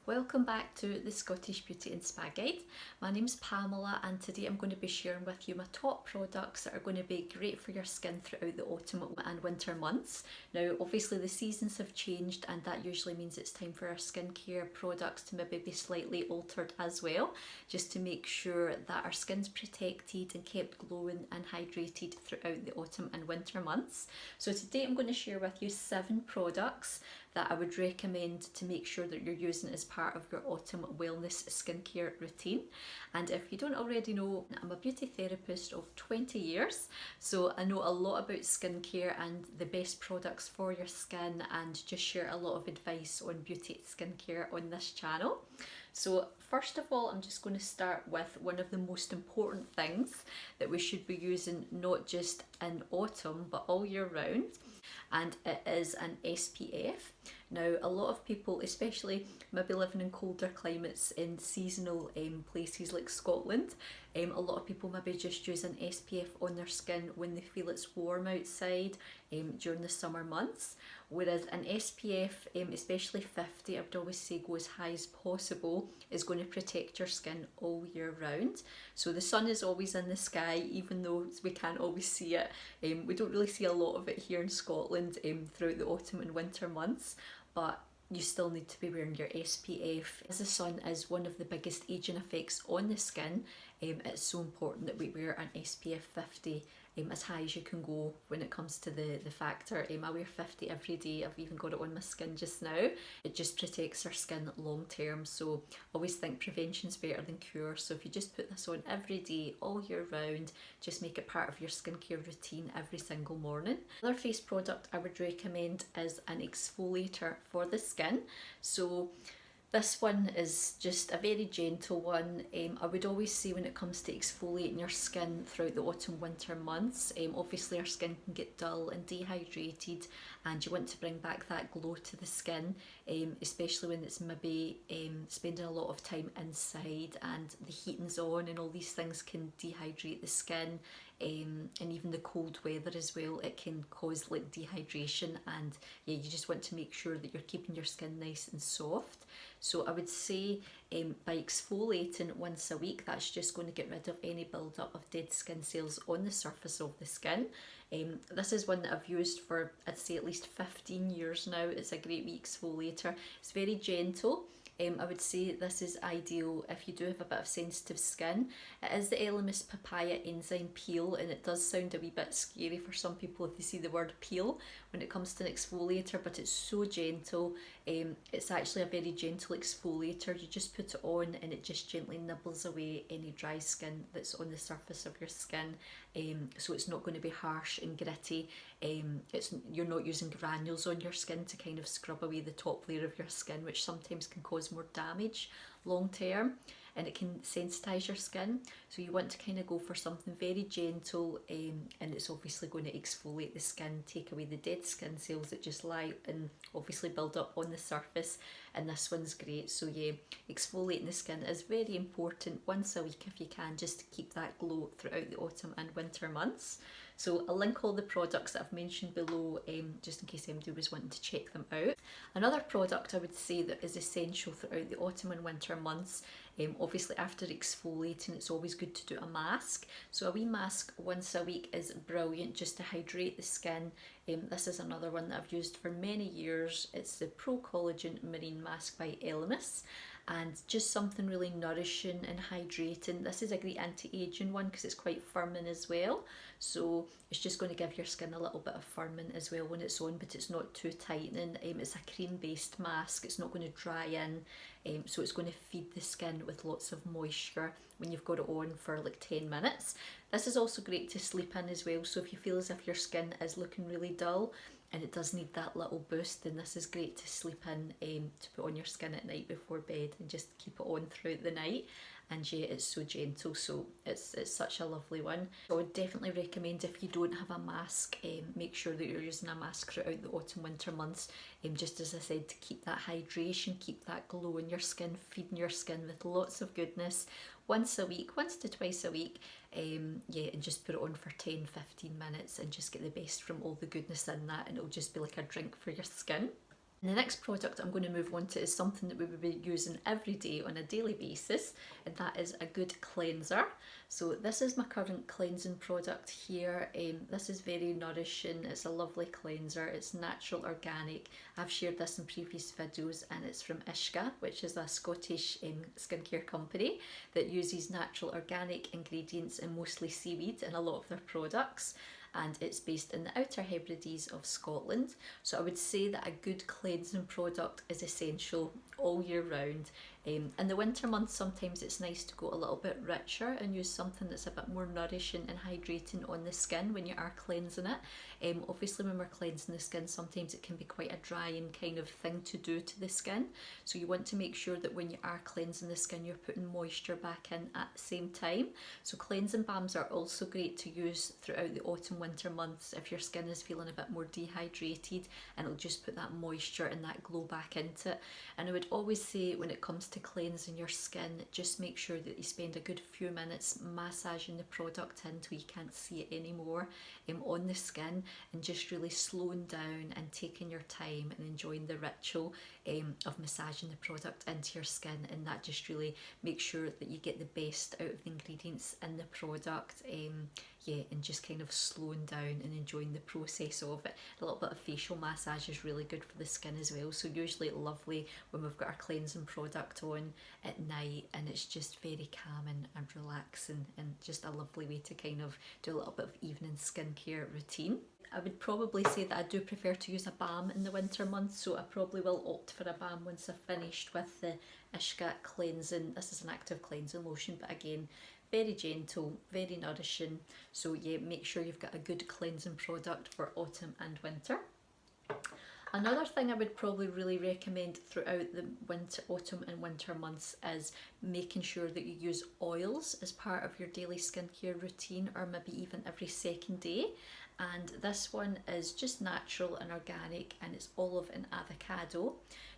Welcome back to the Scottish Beauty and Spa Guide. My name's Pamela and today I'm going to be sharing with you my top products that are going to be great for your skin throughout the autumn and winter months. Now obviously the seasons have changed and that usually means it's time for our skincare products to maybe be slightly altered as well, just to make sure that our skin's protected and kept glowing and hydrated throughout the autumn and winter months. So today I'm going to share with you 7 products that I would recommend to make sure that you're using as part of your autumn wellness skincare routine. And if you don't already know, I'm a beauty therapist of 20 years, so I know a lot about skincare and the best products for your skin, and just share a lot of advice on beauty skincare on this channel. So first of all, I'm just going to start with one of the most important things that we should be using not just in autumn but all year round, and it is an SPF. Now a lot of people, especially maybe living in colder climates in seasonal places like Scotland, a lot of people maybe just use an SPF on their skin when they feel it's warm outside during the summer months, whereas an SPF, especially 50, I would always say go as high as possible, is going to protect your skin all year round. So the sun is always in the sky, even though we can't always see it. We don't really see a lot of it here in Scotland throughout the autumn and winter months, but you still need to be wearing your SPF. As the sun is one of the biggest aging effects on the skin, it's so important that we wear an SPF 50 as high as you can go when it comes to the factor. I wear 50 every day. I've even got it on my skin just now. It just protects our skin long term, so always think prevention's better than cure. So if you just put this on every day all year round, just make it part of your skincare routine every single morning. Another face product I would recommend is an exfoliator for the skin. So this one is just a very gentle one. I would always say when it comes to exfoliating your skin throughout the autumn winter months, obviously our skin can get dull and dehydrated, and you want to bring back that glow to the skin, especially when it's maybe spending a lot of time inside and the heating's on and all these things can dehydrate the skin. And even the cold weather as well, it can cause like dehydration, and yeah, you just want to make sure that you're keeping your skin nice and soft. So I would say by exfoliating once a week, that's just going to get rid of any build-up of dead skin cells on the surface of the skin. This is one that I've used for, I'd say, at least 15 years now. It's a great wee exfoliator. It's very gentle. I would say this is ideal if you do have a bit of sensitive skin. It is the Elemis Papaya Enzyme Peel, and it does sound a wee bit scary for some people if they see the word peel when it comes to an exfoliator, but it's so gentle. It's actually a very gentle exfoliator. You just put it on and it just gently nibbles away any dry skin that's on the surface of your skin. So it's not going to be harsh and gritty. You're not using granules on your skin to kind of scrub away the top layer of your skin, which sometimes can cause more damage long term, and it can sensitize your skin. So you want to kind of go for something very gentle, and it's obviously going to exfoliate the skin, take away the dead skin cells that just lie and obviously build up on the surface, and this one's great. So yeah, exfoliating the skin is very important once a week if you can, just to keep that glow throughout the autumn and winter months. So I'll link all the products that I've mentioned below, just in case anybody was wanting to check them out. Another product I would say that is essential throughout the autumn and winter months, obviously after exfoliating, it's always good to do a mask. So a wee mask once a week is brilliant just to hydrate the skin. This is another one that I've used for many years. It's the Collagen Marine Mask by Elemis, and just something really nourishing and hydrating. This is a great anti-aging one because it's quite firming as well. So it's just going to give your skin a little bit of firming as well when it's on, but it's not too tightening. It's a cream-based mask. It's not going to dry in, so it's going to feed the skin with lots of moisture when you've got it on for like 10 minutes. This is also great to sleep in as well. So if you feel as if your skin is looking really dull and it does need that little boost, then this is great to sleep in, to put on your skin at night before bed and just keep it on throughout the night. And yeah, it's so gentle, so it's such a lovely one. So I would definitely recommend, if you don't have a mask, make sure that you're using a mask throughout the autumn winter months, just as I said, to keep that hydration, keep that glow in your skin, feeding your skin with lots of goodness once a week, once to twice a week. Yeah, and just put it on for 10-15 minutes and just get the best from all the goodness in that, and it'll just be like a drink for your skin. And the next product I'm going to move on to is something that we would be using every day on a daily basis, and that is a good cleanser. So this is my current cleansing product here. This is very nourishing. It's a lovely cleanser. It's natural, organic. I've shared this in previous videos, and it's from Ishka, which is a Scottish skincare company that uses natural organic ingredients and mostly seaweed in a lot of their products. And it's based in the Outer Hebrides of Scotland. So I would say that a good cleansing product is essential all year round. In the winter months, sometimes it's nice to go a little bit richer and use something that's a bit more nourishing and hydrating on the skin when you are cleansing it. Obviously, when we're cleansing the skin, sometimes it can be quite a drying kind of thing to do to the skin. So you want to make sure that when you are cleansing the skin, you're putting moisture back in at the same time. So cleansing balms are also great to use throughout the autumn winter months if your skin is feeling a bit more dehydrated, and it'll just put that moisture and that glow back into it. And I would always say, when it comes to cleansing your skin, just make sure that you spend a good few minutes massaging the product until you can't see it anymore on the skin, and just really slowing down and taking your time and enjoying the ritual of massaging the product into your skin. And that just really makes sure that you get the best out of the ingredients in the product. And just kind of slowing down and enjoying the process of it. A little bit of facial massage is really good for the skin as well. So usually lovely when we've got our cleansing product on at night, and it's just very calming and relaxing, and just a lovely way to kind of do a little bit of evening skincare routine. I would probably say that I do prefer to use a balm in the winter months, so I probably will opt for a balm once I've finished with the Ishka cleansing. This is an active cleansing lotion, but again, very gentle, very nourishing. So yeah, make sure you've got a good cleansing product for autumn and winter. Another thing I would probably really recommend throughout the autumn and winter months is making sure that you use oils as part of your daily skincare routine, or maybe even every second day. And this one is just natural and organic, and it's olive and avocado.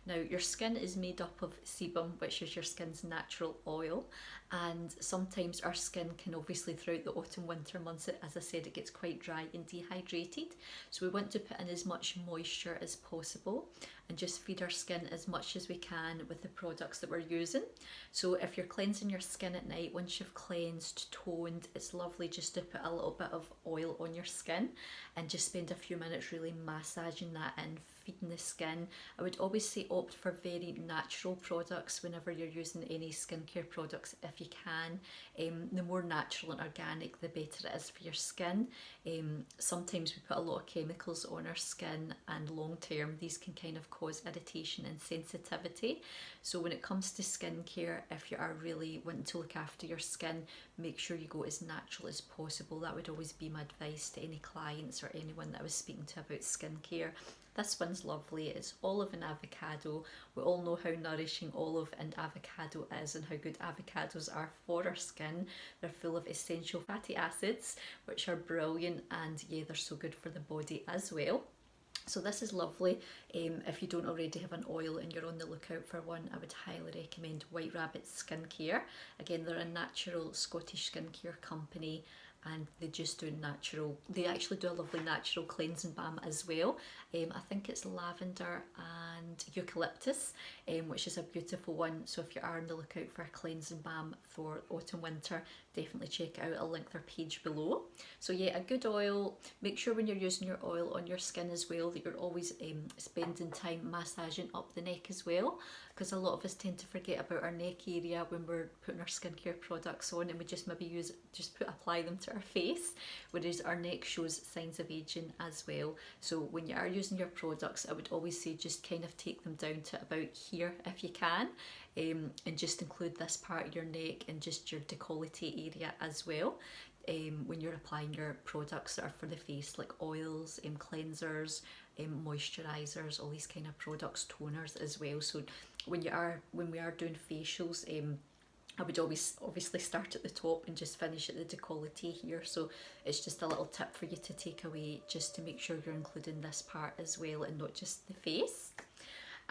Now, your skin is made up of sebum, which is your skin's natural oil, and sometimes our skin can, obviously throughout the autumn winter months, as I said, it gets quite dry and dehydrated. So we want to put in as much moisture as possible and just feed our skin as much as we can with the products that we're using. So if you're cleansing your skin at night, once you've cleansed, toned, it's lovely just to put a little bit of oil on your skin and just spend a few minutes really massaging that in, feeding the skin. I would always say opt for very natural products whenever you're using any skincare products if you can. The more natural and organic, the better it is for your skin. Sometimes we put a lot of chemicals on our skin, and long term these can kind of cause irritation and sensitivity. So when it comes to skincare, if you are really wanting to look after your skin, make sure you go as natural as possible. That would always be my advice to any clients or anyone that I was speaking to about skincare. This one's lovely. It's olive and avocado. We all know how nourishing olive and avocado is, and how good avocados are for our skin. They're full of essential fatty acids, which are brilliant, and yeah, they're so good for the body as well. So this is lovely. If you don't already have an oil and you're on the lookout for one, I would highly recommend White Rabbit Skincare. Again, they're a natural Scottish skincare company, and they just do natural, they actually do a lovely natural cleansing balm as well. I think it's lavender and eucalyptus, which is a beautiful one. So if you are on the lookout for a cleansing balm for autumn winter, definitely check it out. I'll link their page below. So yeah, a good oil. Make sure when you're using your oil on your skin as well that you're always spending time massaging up the neck as well, because a lot of us tend to forget about our neck area when we're putting our skincare products on, and we just maybe apply them to our face, whereas our neck shows signs of aging as well. So when you are using your products, I would always say just kind of take them down to about here if you can, and just include this part of your neck and just your décolleté area as well. When you're applying your products that are for the face, like oils, cleansers, moisturizers, all these kind of products, toners as well. So when we are doing facials, I would always obviously start at the top and just finish at the décolleté here. So it's just a little tip for you to take away, just to make sure you're including this part as well and not just the face.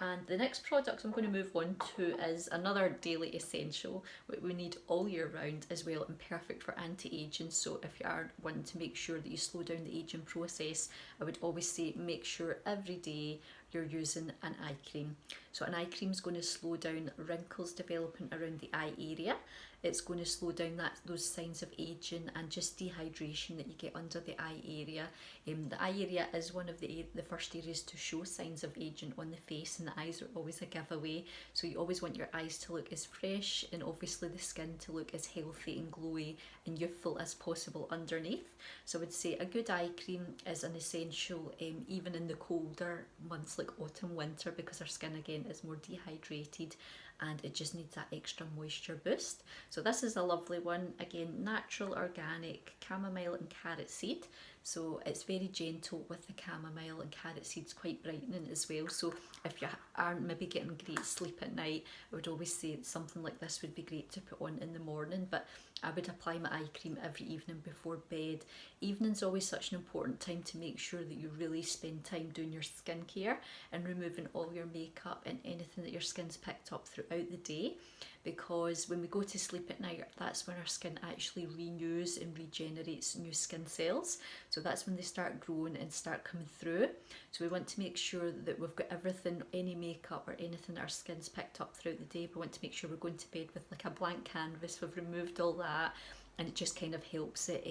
And the next product I'm going to move on to is another daily essential that we need all year round as well, and perfect for anti-aging. So if you are wanting to make sure that you slow down the aging process, I would always say make sure every day you're using an eye cream. So an eye cream is going to slow down wrinkles developing around the eye area. It's going to slow down those signs of aging and just dehydration that you get under the eye area. The eye area is one of the first areas to show signs of aging on the face, and the eyes are always a giveaway. So you always want your eyes to look as fresh and obviously the skin to look as healthy and glowy and youthful as possible underneath. So I would say a good eye cream is an essential even in the colder months like autumn, winter, because our skin again is more dehydrated and it just needs that extra moisture boost. So this is a lovely one, again natural, organic, chamomile and carrot seed. So it's very gentle with the chamomile, and carrot seed's quite brightening as well. So if you aren't maybe getting great sleep at night, I would always say something like this would be great to put on in the morning. But I would apply my eye cream every evening before bed. Evening's always such an important time to make sure that you really spend time doing your skincare and removing all your makeup and anything that your skin's picked up throughout the day, because when we go to sleep at night, that's when our skin actually renews and regenerates new skin cells. So that's when they start growing and start coming through. So we want to make sure that we've got everything, any makeup or anything that our skin's picked up throughout the day. We want to make sure we're going to bed with like a blank canvas. We've removed all that, and it just kind of helps it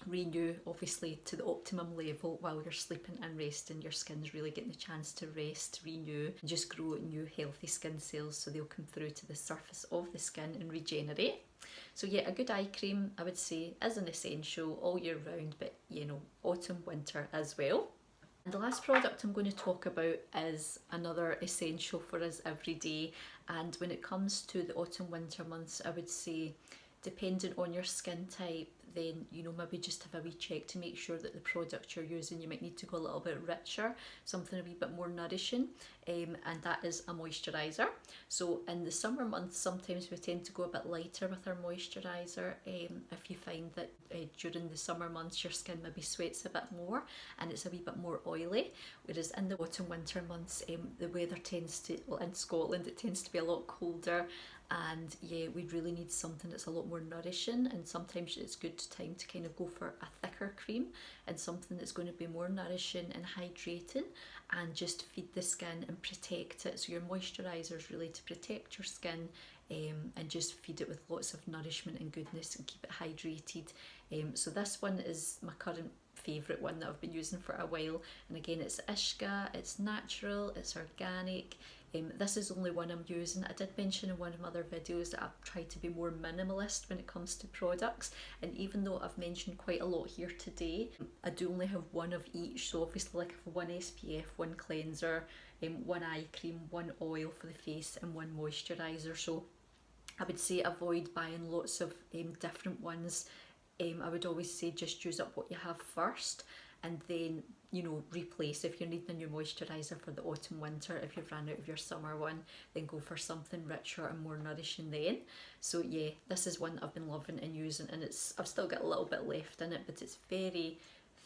renew obviously to the optimum level while you're sleeping and resting. Your skin's really getting the chance to rest, renew and just grow new healthy skin cells, so they'll come through to the surface of the skin and regenerate. So yeah, a good eye cream I would say is an essential all year round, but you know, autumn, winter as well. And the last product I'm going to talk about is another essential for us every day, and when it comes to the autumn winter months, I would say depending on your skin type, then you know, maybe just have a wee check to make sure that the product you're using, you might need to go a little bit richer, something a wee bit more nourishing, and that is a moisturizer. So in the summer months, sometimes we tend to go a bit lighter with our moisturizer. If you find that during the summer months your skin maybe sweats a bit more and it's a wee bit more oily, whereas in the autumn winter months the weather tends to, well in Scotland it tends to be a lot colder, and yeah, we really need something that's a lot more nourishing, and sometimes it's good time to kind of go for a thicker cream and something that's going to be more nourishing and hydrating and just feed the skin and protect it. So your moisturizer is really to protect your skin and just feed it with lots of nourishment and goodness and keep it hydrated. So this one is my current favourite one that I've been using for a while, and again it's Ishka, it's natural, it's organic. This is only one I'm using. I did mention in one of my other videos that I've tried to be more minimalist when it comes to products, and even though I've mentioned quite a lot here today, I do only have one of each. So obviously like I have one SPF, one cleanser, one eye cream, one oil for the face and one moisturiser. So I would say avoid buying lots of different ones. I would always say just use up what you have first, and then you know, replace if you're needing a new moisturiser for the autumn winter. If you've run out of your summer one, then go for something richer and more nourishing then. So yeah, this is one I've been loving and using, and I've still got a little bit left in it, but it's very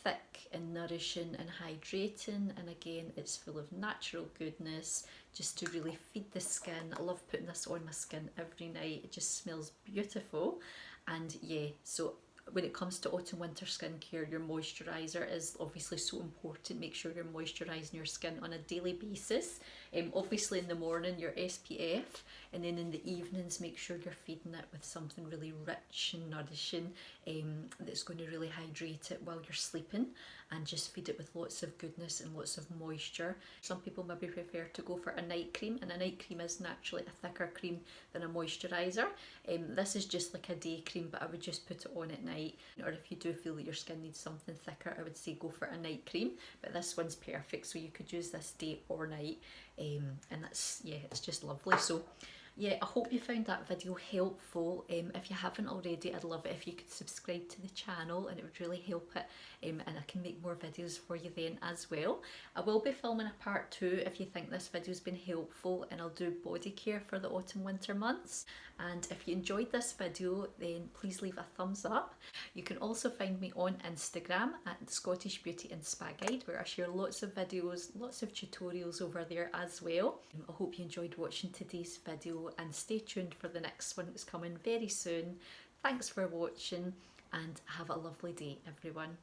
thick and nourishing and hydrating, and again it's full of natural goodness just to really feed the skin. I love putting this on my skin every night. It just smells beautiful. And yeah, so when it comes to autumn winter skincare, your moisturiser is obviously so important. Make sure you're moisturising your skin on a daily basis. Obviously in the morning your SPF, and then in the evenings make sure you're feeding it with something really rich and nourishing that's going to really hydrate it while you're sleeping, and just feed it with lots of goodness and lots of moisture. Some people maybe prefer to go for a night cream, and a night cream is naturally a thicker cream than a moisturiser. This is just like a day cream, but I would just put it on at night. Or if you do feel that your skin needs something thicker, I would say go for a night cream, but this one's perfect, so you could use this day or night, and that's, yeah, it's just lovely. So yeah, I hope you found that video helpful. If you haven't already, I'd love it if you could subscribe to the channel, and it would really help it, and I can make more videos for you then as well. I will be filming a part 2 if you think this video's been helpful, and I'll do body care for the autumn winter months. And if you enjoyed this video, then please leave a thumbs up. You can also find me on Instagram at Scottish Beauty and Spa Guide, where I share lots of videos, lots of tutorials over there as well. I hope you enjoyed watching today's video, and stay tuned for the next one that's coming very soon. Thanks for watching, and have a lovely day everyone.